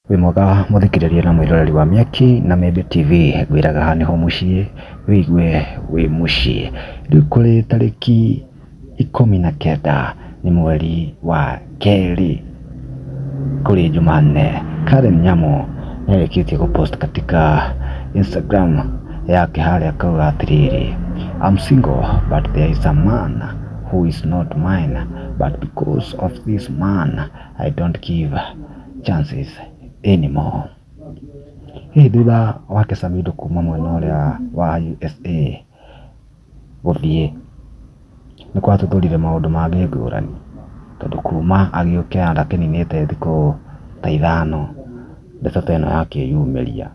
Wĩ mwega muthikiriria na mwiroreri wa Miaki na Maybe TV, ngwiraga haha niho mucii wigue wi mucii. Riu kuri tariki 19 ni mweri wa keri kuri Jumanne, Karen Nyamu nĩarĩkĩtie gũpost katika Instagram yake haria akauga atiriri, I'm single but there is a man who is not mine, but because of this man I don't give chances anymore. Hii thutha wake Samidoh kuma mwena uria wa USA guthie ni kwatuthurire maundu mangi ngurani, tondu kuma agiukia ndakininite thiku ta 5 ndeto ta ino yakiyumiria.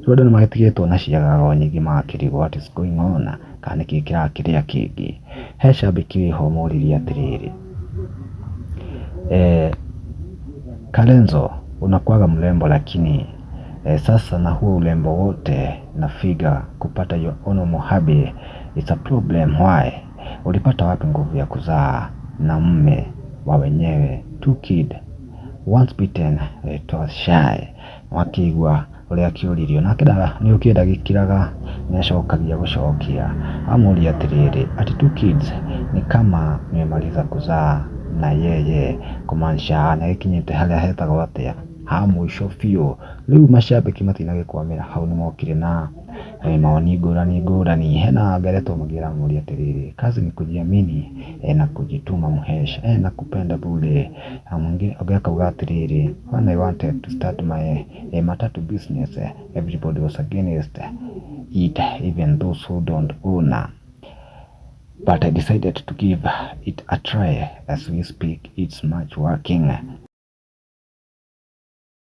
Andu ni magitigitwo na ciagago nyingi magakirigwo what is going on, kana niki kirakiria kingi. He shabiki wiho muririe atiriri, Kalenzo unakuwaga mrembo lakini sasa na huo urembo wote na figa kupata your own muhabe, it's a problem. Why? Ulipata wapi nguvu ya kuzaa na mume wa wenyewe? 2 kid once bitten, twice shy. Wakigwa uria kiuririo na kida ni ukienda gikiraga niacokagia gucokia amuri atiriri ati 2 kids ni kama nimemaliza kuzaa na yeye, kumaanisha na ikinyite haria hetagwo atia ha mwisho biũ. Riu mashabiki matinagikwamira hau ni mokire na maoni ngurani. Hena ngaretwo magira muri atiriri, kazi ni kujiamini na kujituma muhesha na kupenda bure. Mwingine agakauga atiriri, when I wanted to start my matatu business, everybody was against it, even those who don't own, but I decided to give it a try. As we speak, it's much working.